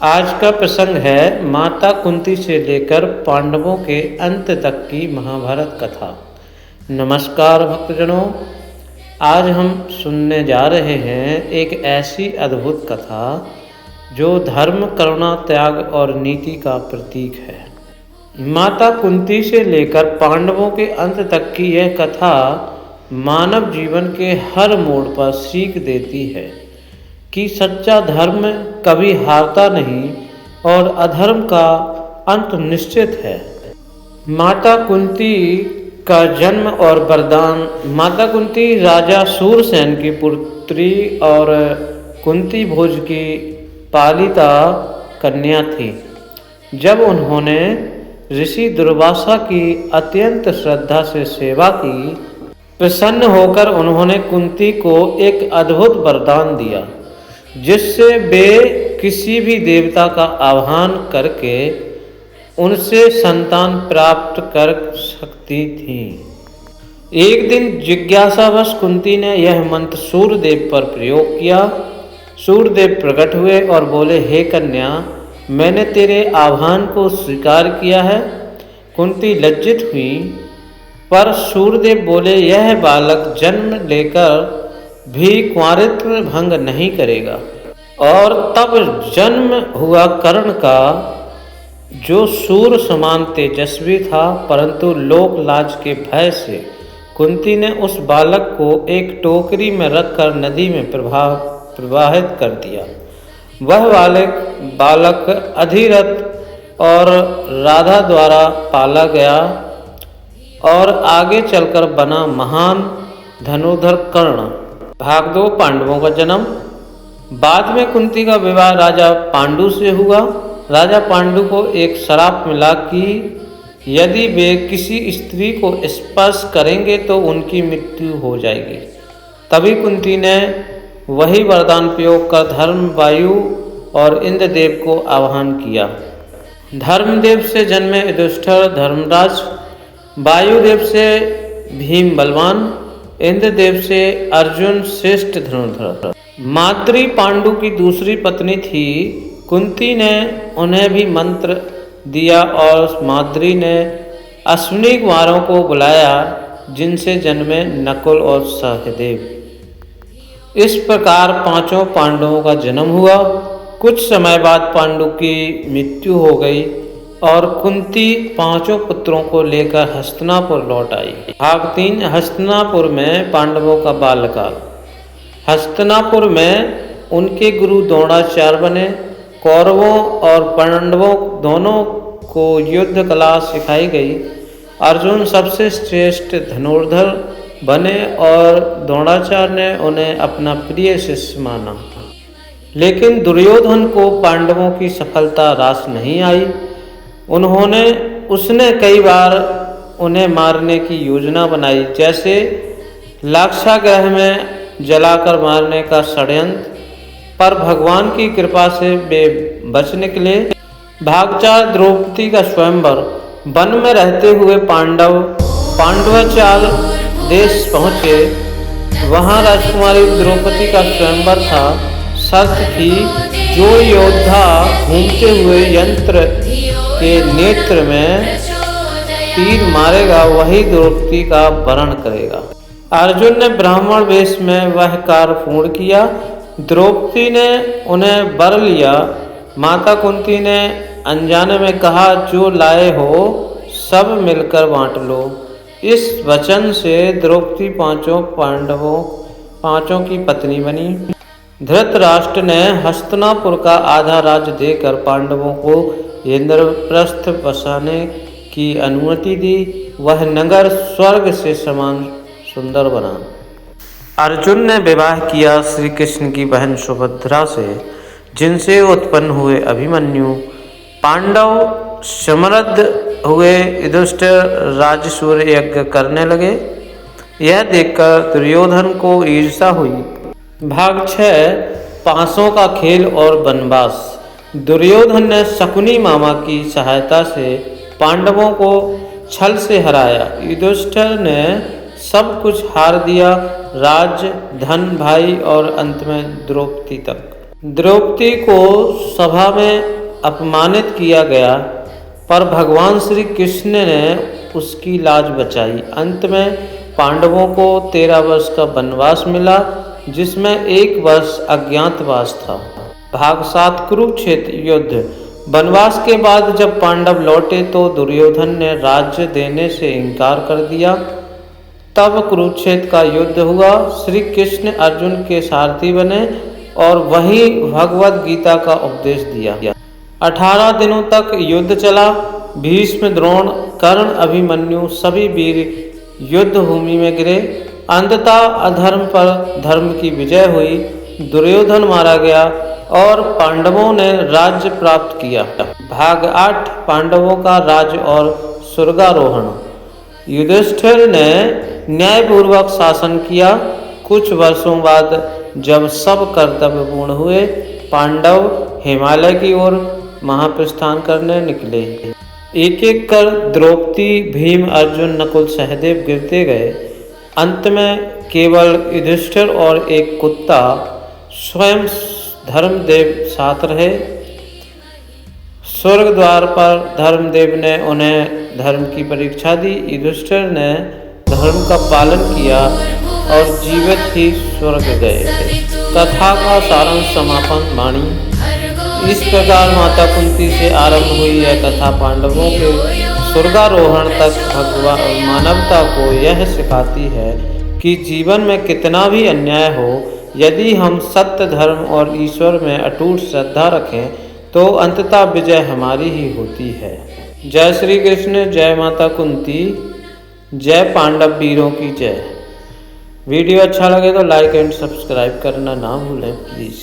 आज का प्रसंग है माता कुंती से लेकर पांडवों के अंत तक की महाभारत कथा। नमस्कार भक्तजनों, आज हम सुनने जा रहे हैं एक ऐसी अद्भुत कथा जो धर्म, करुणा, त्याग और नीति का प्रतीक है। माता कुंती से लेकर पांडवों के अंत तक की यह कथा मानव जीवन के हर मोड़ पर सीख देती है कि सच्चा धर्म कभी हारता नहीं और अधर्म का अंत निश्चित है। माता कुंती का जन्म और वरदान। माता कुंती राजा सूरसेन की पुत्री और कुंती भोज की पालिता कन्या थी। जब उन्होंने ऋषि दुर्वासा की अत्यंत श्रद्धा से सेवा की, प्रसन्न होकर उन्होंने कुंती को एक अद्भुत वरदान दिया, जिससे वे किसी भी देवता का आह्वान करके उनसे संतान प्राप्त कर सकती थीं। एक दिन जिज्ञासावश कुंती ने यह मंत्र सूर्यदेव पर प्रयोग किया। सूर्यदेव प्रकट हुए और बोले, हे कन्या, मैंने तेरे आह्वान को स्वीकार किया है। कुंती लज्जित हुई, पर सूर्यदेव बोले, यह बालक जन्म लेकर भी कुंवारित्व भंग नहीं करेगा। और तब जन्म हुआ कर्ण का, जो सूर्य समान तेजस्वी था, परंतु लोक लाज के भय से कुंती ने उस बालक को एक टोकरी में रखकर नदी में प्रवाहित कर दिया। वह बालक अधिरथ और राधा द्वारा पाला गया और आगे चलकर बना महान धनुर्धर कर्ण। भाग 2, पांडवों का जन्म। बाद में कुंती का विवाह राजा पांडु से हुआ। राजा पांडु को एक श्राप मिला कि यदि वे किसी स्त्री को स्पर्श करेंगे तो उनकी मृत्यु हो जाएगी। तभी कुंती ने वही वरदान प्रयोग कर धर्म, वायु और इंद्रदेव को आह्वान किया। धर्मदेव से जन्मे युधिष्ठिर धर्मराज, वायुदेव से भीम बलवान, इंद्रदेव से अर्जुन श्रेष्ठ धनुर्धर। माद्री पांडु की दूसरी पत्नी थी। कुंती ने उन्हें भी मंत्र दिया और माद्री ने अश्विनी कुमारों को बुलाया, जिनसे जन्मे नकुल और सहदेव। इस प्रकार पांचों पांडवों का जन्म हुआ। कुछ समय बाद पांडु की मृत्यु हो गई और कुंती पांचों पुत्रों को लेकर हस्तिनापुर लौट आई। भाग 3, हस्तिनापुर में पांडवों का बाल्यकाल। हस्तिनापुर में उनके गुरु द्रोणाचार्य बने। कौरवों और पांडवों दोनों को युद्ध कला सिखाई गई। अर्जुन सबसे श्रेष्ठ धनुर्धर बने और द्रोणाचार्य ने उन्हें अपना प्रिय शिष्य माना। लेकिन दुर्योधन को पांडवों की सफलता रास नहीं आई। उसने कई बार उन्हें मारने की योजना बनाई, जैसे लाक्षागृह में जलाकर मारने का षड्यंत्र, पर भगवान की कृपा से वे बच निकले। भाग 4, द्रौपदी का स्वयंवर। वन में रहते हुए पांडवाचाल देश पहुँचे। वहाँ राजकुमारी द्रौपदी का स्वयंवर था। शर्त थी, जो योद्धा घूमते हुए यंत्र के नेत्र में तीर मारेगा वही द्रौपदी का वरण करेगा। अर्जुन ने ब्राह्मण वेश में वह कार्य पूर्ण किया। द्रौपदी ने उन्हें वर लिया। माता कुंती ने अनजाने में कहा, जो लाए हो सब मिलकर बांट लो। इस वचन से द्रौपदी पांचों की पत्नी बनी। धृतराष्ट्र ने हस्तिनापुर का आधा राज्य देकर पांडवों को इंद्रप्रस्थ बसाने की अनुमति दी। वह नगर स्वर्ग से समान सुंदर बना। अर्जुन ने विवाह किया श्री कृष्ण की बहन सुभद्रा से, जिनसे उत्पन्न हुए अभिमन्यु। पांडव समृद्ध हुए। युधिष्ठिर राजसूय यज्ञ करने लगे। यह देखकर दुर्योधन को ईर्ष्या हुई। भाग 6, पासों का खेल और वनवास। दुर्योधन ने शकुनी मामा की सहायता से पांडवों को छल से हराया। युधिष्ठिर ने सब कुछ हार दिया, राज्य, धन, भाई और अंत में द्रौपदी तक। द्रौपदी को सभा में अपमानित किया गया, पर भगवान श्री कृष्ण ने उसकी लाज बचाई। अंत में पांडवों को 13 वर्ष का वनवास मिला, जिसमें 1 वर्ष अज्ञातवास था। भाग 7 कुरुक्षेत्र युद्ध। वनवास के बाद जब पांडव लौटे तो दुर्योधन ने राज्य देने से इनकार कर दिया। तब कुरुक्षेत्र का युद्ध हुआ। श्री कृष्ण अर्जुन के सारथी बने और वहीं भगवद गीता का उपदेश दिया। 18 दिनों तक युद्ध चला। भीष्म, द्रोण, कर्ण, अभिमन्यु सभी वीर युद्ध भूमि में गिरे। अंततः अधर्म पर धर्म की विजय हुई। दुर्योधन मारा गया और पांडवों ने राज्य प्राप्त किया। भाग 8 पांडवों का राज्य और स्वर्गारोहण। युधिष्ठिर ने न्यायपूर्वक शासन किया। कुछ वर्षों बाद जब सब कर्तव्य पूर्ण हुए, पांडव हिमालय की ओर महाप्रस्थान करने निकले। एक एक कर द्रौपदी, भीम, अर्जुन, नकुल, सहदेव गिरते गए। अंत में केवल युधिष्ठिर और एक कुत्ता स्वयं धर्मदेव साथ रहे। स्वर्ग द्वार पर धर्मदेव ने उन्हें धर्म की परीक्षा दी। युधिष्ठिर ने धर्म का पालन किया और जीवित ही स्वर्ग गए। कथा का सारांश समापन वाणी। इस प्रकार माता कुंती से आरंभ हुई यह कथा पांडवों के स्वर्गारोहण तक भगवान मानवता को यह सिखाती है कि जीवन में कितना भी अन्याय हो, यदि हम सत्य, धर्म और ईश्वर में अटूट श्रद्धा रखें तो अंततः विजय हमारी ही होती है। जय श्री कृष्ण, जय माता कुंती, जय पांडव वीरों की जय। वीडियो अच्छा लगे तो लाइक एंड सब्सक्राइब करना ना भूलें प्लीज़।